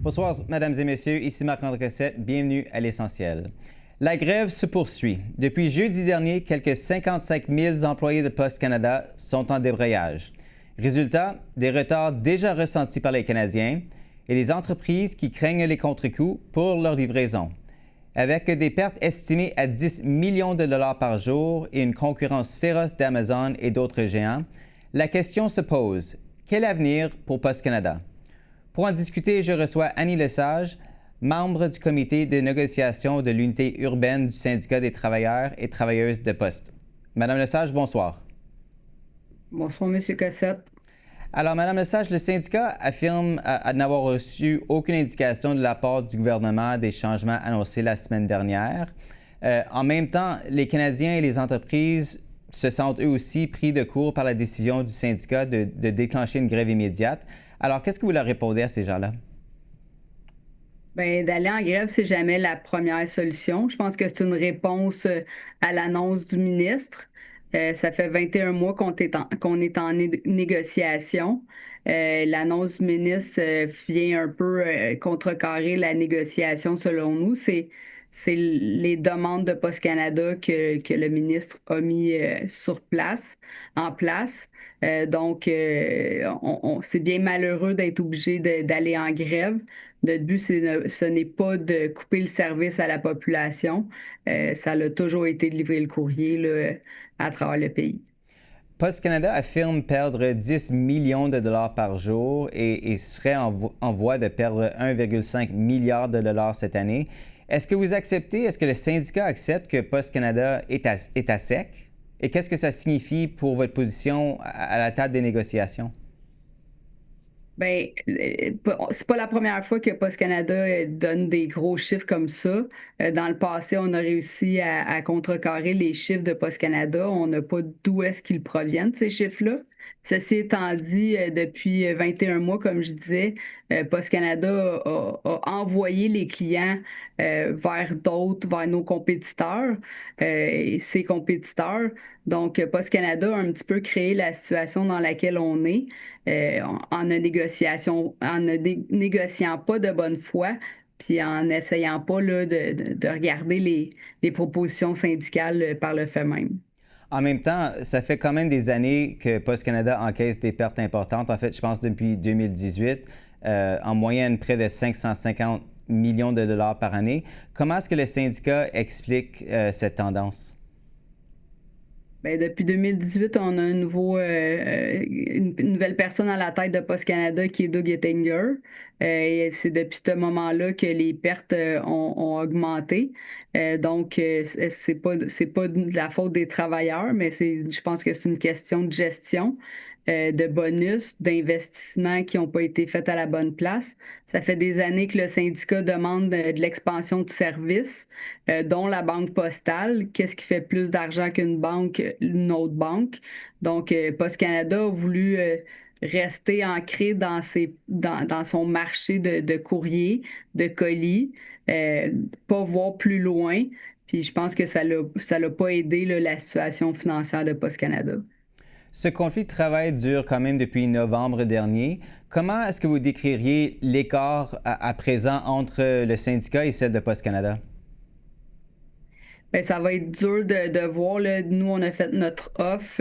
Bonsoir, mesdames et messieurs, ici Marc-André Cossette, bienvenue à l'essentiel. La grève se poursuit. Depuis jeudi dernier, quelques 55 000 employés de Post Canada sont en débrayage. Résultat, des retards déjà ressentis par les Canadiens et les entreprises qui craignent les contre-coups pour leur livraison. Avec des pertes estimées à 10 millions de dollars par jour et une concurrence féroce d'Amazon et d'autres géants, la question se pose, quel avenir pour Post Canada? Pour en discuter, je reçois Annie Lesage, membre du comité de négociation de l'unité urbaine du syndicat des travailleurs et travailleuses de Poste. Madame Lesage, bonsoir. Bonsoir, M. Cossette. Alors, Madame Lesage, le syndicat affirme à n'avoir reçu aucune indication de la part du gouvernement des changements annoncés la semaine dernière. En même temps, les Canadiens et les entreprises se sentent eux aussi pris de court par la décision du syndicat de déclencher une grève immédiate. Alors, qu'est-ce que vous leur répondez à ces gens-là? Ben, d'aller en grève, c'est jamais la première solution. Je pense que c'est une réponse à l'annonce du ministre. Ça fait 21 mois qu'on est en négociation. L'annonce du ministre vient un peu contrecarrer la négociation selon nous. C'est les demandes de Post Canada que le ministre a mis en place. C'est bien malheureux d'être obligé d'aller en grève. Notre but, ce n'est pas de couper le service à la population. Ça a toujours été de livrer le courrier là, à travers le pays. Post Canada affirme perdre 10 millions de dollars par jour et serait en voie de perdre 1,5 milliard de dollars cette année. Est-ce que le syndicat accepte que Post Canada est à sec? Et qu'est-ce que ça signifie pour votre position à la table des négociations? Ben, c'est pas la première fois que Post Canada donne des gros chiffres comme ça. Dans le passé, on a réussi à contrecarrer les chiffres de Post Canada. On n'a pas d'où est-ce qu'ils proviennent, ces chiffres-là. Ceci étant dit, depuis 21 mois, comme je disais, Post Canada a envoyé les clients vers d'autres, vers nos compétiteurs et ses compétiteurs. Donc, Post Canada a un petit peu créé la situation dans laquelle on est en ne négociant pas de bonne foi, puis en n'essayant pas là, de regarder les propositions syndicales par le fait même. En même temps, ça fait quand même des années que Post Canada encaisse des pertes importantes. En fait, je pense depuis 2018, en moyenne près de 550 millions de dollars par année. Comment est-ce que le syndicat explique cette tendance? Ben, depuis 2018, on a une nouvelle personne à la tête de Post Canada qui est Doug Ettinger. Et c'est depuis ce moment-là que les pertes ont augmenté. C'est pas de la faute des travailleurs, mais je pense que c'est une question de gestion, de bonus, d'investissements qui n'ont pas été faits à la bonne place. Ça fait des années que le syndicat demande de l'expansion de services, dont la banque postale. Qu'est-ce qui fait plus d'argent qu'une banque, une autre banque? Donc, Post Canada a voulu rester ancré dans son marché de courrier, de colis, pas voir plus loin. Puis je pense que ça l'a pas aidé là, la situation financière de Post Canada. Ce conflit de travail dure quand même depuis novembre dernier. Comment est-ce que vous décririez l'écart à présent entre le syndicat et celle de Post Canada? Ben, ça va être dur de voir. Là. Nous, on a fait notre offre.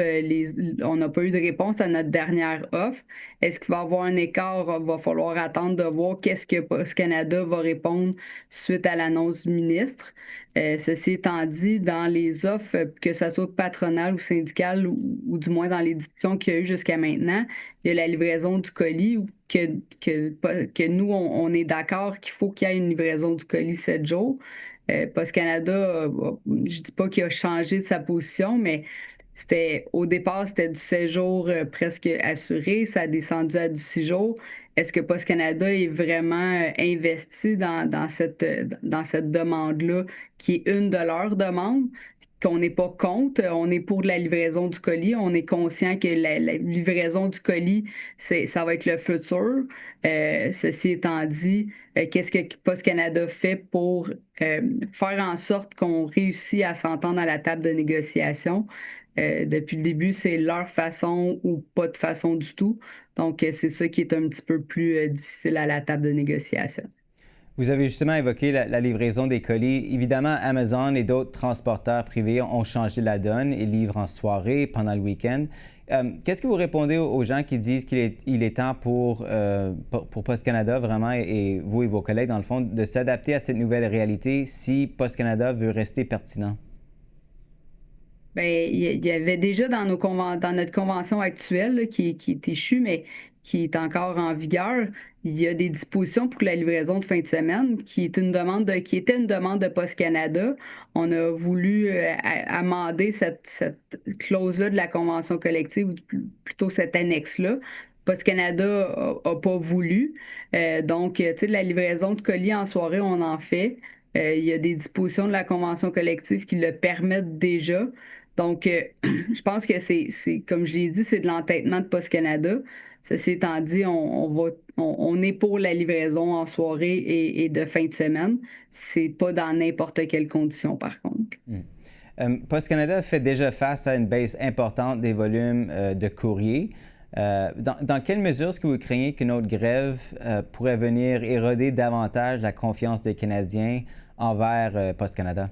On n'a pas eu de réponse à notre dernière offre. Est-ce qu'il va y avoir un écart? Il va falloir attendre de voir qu'est-ce que Post Canada va répondre suite à l'annonce du ministre. Ceci étant dit, dans les offres, que ce soit patronales ou syndicales, ou du moins dans les discussions qu'il y a eu jusqu'à maintenant, il y a la livraison du colis que nous, on est d'accord qu'il faut qu'il y ait une livraison du colis 7 jours. Post Canada, je dis pas qu'il a changé de sa position, mais au départ, c'était du 7 jours presque assuré. Ça a descendu à du 6 jours. Est-ce que Post Canada est vraiment investi dans cette demande-là, qui est une de leurs demandes? Qu'on n'est pas contre, on est pour la livraison du colis, on est conscient que la livraison du colis, ça va être le futur. Ceci étant dit, qu'est-ce que Post Canada fait pour faire en sorte qu'on réussit à s'entendre à la table de négociation? Depuis le début, c'est leur façon ou pas de façon du tout. Donc, c'est ça qui est un petit peu plus difficile à la table de négociation. Vous avez justement évoqué la livraison des colis. Évidemment, Amazon et d'autres transporteurs privés ont changé la donne et livrent en soirée, pendant le week-end. Qu'est-ce que vous répondez aux gens qui disent qu'il est temps pour Post Canada, vraiment, et vous et vos collègues, dans le fond, de s'adapter à cette nouvelle réalité si Post Canada veut rester pertinent? Bien, il y avait déjà dans notre convention actuelle là, qui est échue, mais qui est encore en vigueur, il y a des dispositions pour la livraison de fin de semaine, qui était une demande de Post Canada. On a voulu amender cette clause-là de la convention collective, ou plutôt cette annexe-là. Post Canada a pas voulu. Donc, tu sais, de la livraison de colis en soirée, on en fait. Il y a des dispositions de la convention collective qui le permettent déjà. Donc, je pense que comme je l'ai dit, c'est de l'entêtement de Post Canada. Ceci étant dit, on est pour la livraison en soirée et de fin de semaine. C'est pas dans n'importe quelle condition, par contre. Post Canada fait déjà face à une baisse importante des volumes de courrier. Dans quelle mesure est-ce que vous craignez qu'une autre grève pourrait venir éroder davantage la confiance des Canadiens envers Post Canada?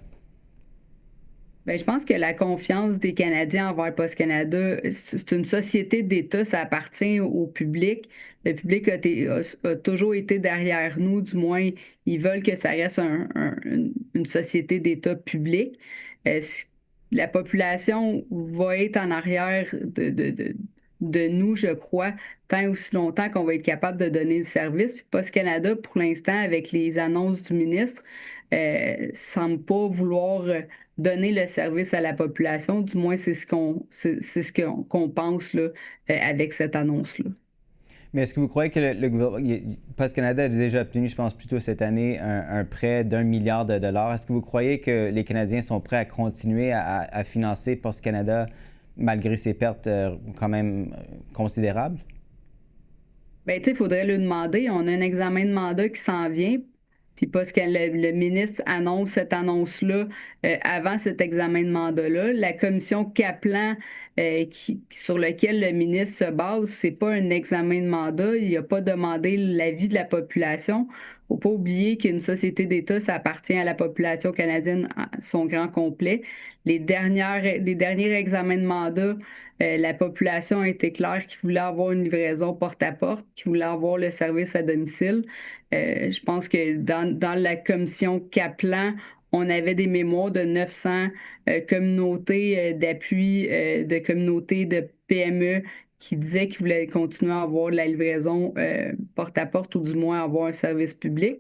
Bien, je pense que la confiance des Canadiens envers Post Canada, c'est une société d'État, ça appartient au public. Le public a toujours été derrière nous, du moins, ils veulent que ça reste une société d'État public. La population va être en arrière de nous, je crois, tant aussi longtemps qu'on va être capable de donner le service. Puis Post Canada, pour l'instant, avec les annonces du ministre, semble pas vouloir donner le service à la population. Du moins, c'est ce qu'on pense là, avec cette annonce-là. Mais est-ce que vous croyez que le gouvernement, Post Canada a déjà obtenu, je pense plutôt cette année, un prêt d'1 milliard de dollars. Est-ce que vous croyez que les Canadiens sont prêts à continuer à financer Post Canada malgré ses pertes quand même considérables? Ben, tu sais, il faudrait lui demander. On a un examen de mandat qui s'en vient. Puis parce que le ministre annonce cette annonce-là avant cet examen de mandat-là. La commission Kaplan sur laquelle le ministre se base, c'est pas un examen de mandat. Il n'a pas demandé l'avis de la population. Faut pas oublier qu'une société d'État, ça appartient à la population canadienne à son grand complet. Les derniers examens de mandat, la population a été claire qu'il voulait avoir une livraison porte-à-porte, qu'il voulait avoir le service à domicile. Je pense que dans la commission Kaplan, on avait des mémoires de 900 communautés d'appui, de communautés de PME qui disaient qu'ils voulaient continuer à avoir de la livraison porte-à-porte ou du moins avoir un service public.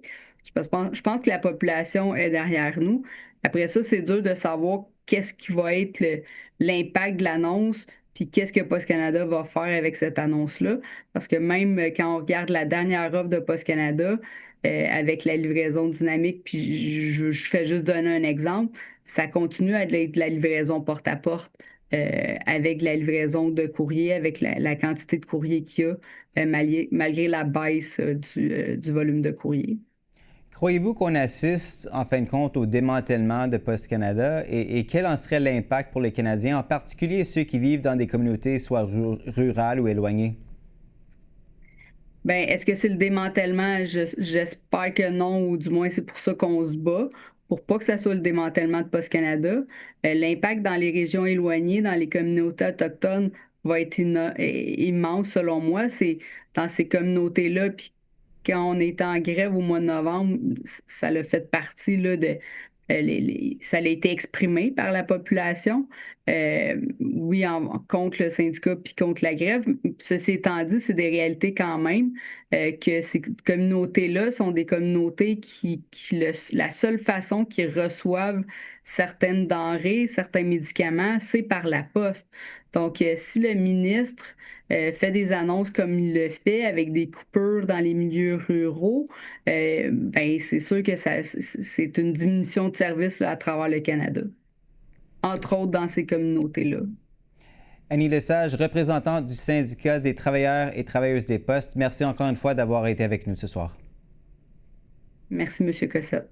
Je pense que la population est derrière nous. Après ça, c'est dur de savoir qu'est-ce qui va être l'impact de l'annonce, puis qu'est-ce que Post Canada va faire avec cette annonce-là. Parce que même quand on regarde la dernière offre de Post Canada, avec la livraison dynamique, puis je fais juste donner un exemple, ça continue à être de la livraison porte-à-porte. Avec la livraison de courrier, avec la quantité de courrier qu'il y a, malgré la baisse du volume de courrier. Croyez-vous qu'on assiste, en fin de compte, au démantèlement de Post Canada et quel en serait l'impact pour les Canadiens, en particulier ceux qui vivent dans des communautés soit rurales ou éloignées? Ben, est-ce que c'est le démantèlement? J'espère que non, ou du moins c'est pour ça qu'on se bat, pour pas que ça soit le démantèlement de Post Canada. L'impact dans les régions éloignées, dans les communautés autochtones, va être immense selon moi. C'est dans ces communautés-là, puis quand on est en grève au mois de novembre, ça l'a fait partie là, ça a été exprimé par la population, oui, contre le syndicat puis contre la grève. Ceci étant dit, c'est des réalités quand même que ces communautés-là sont des communautés la seule façon qu'ils reçoivent certaines denrées, certains médicaments, c'est par la poste. Donc, si le ministre fait des annonces comme il le fait, avec des coupures dans les milieux ruraux, ben, c'est sûr que c'est une diminution de services là, à travers le Canada, entre autres dans ces communautés-là. Annie Lesage, représentante du syndicat des travailleurs et travailleuses des postes, merci encore une fois d'avoir été avec nous ce soir. Merci, M. Cossette.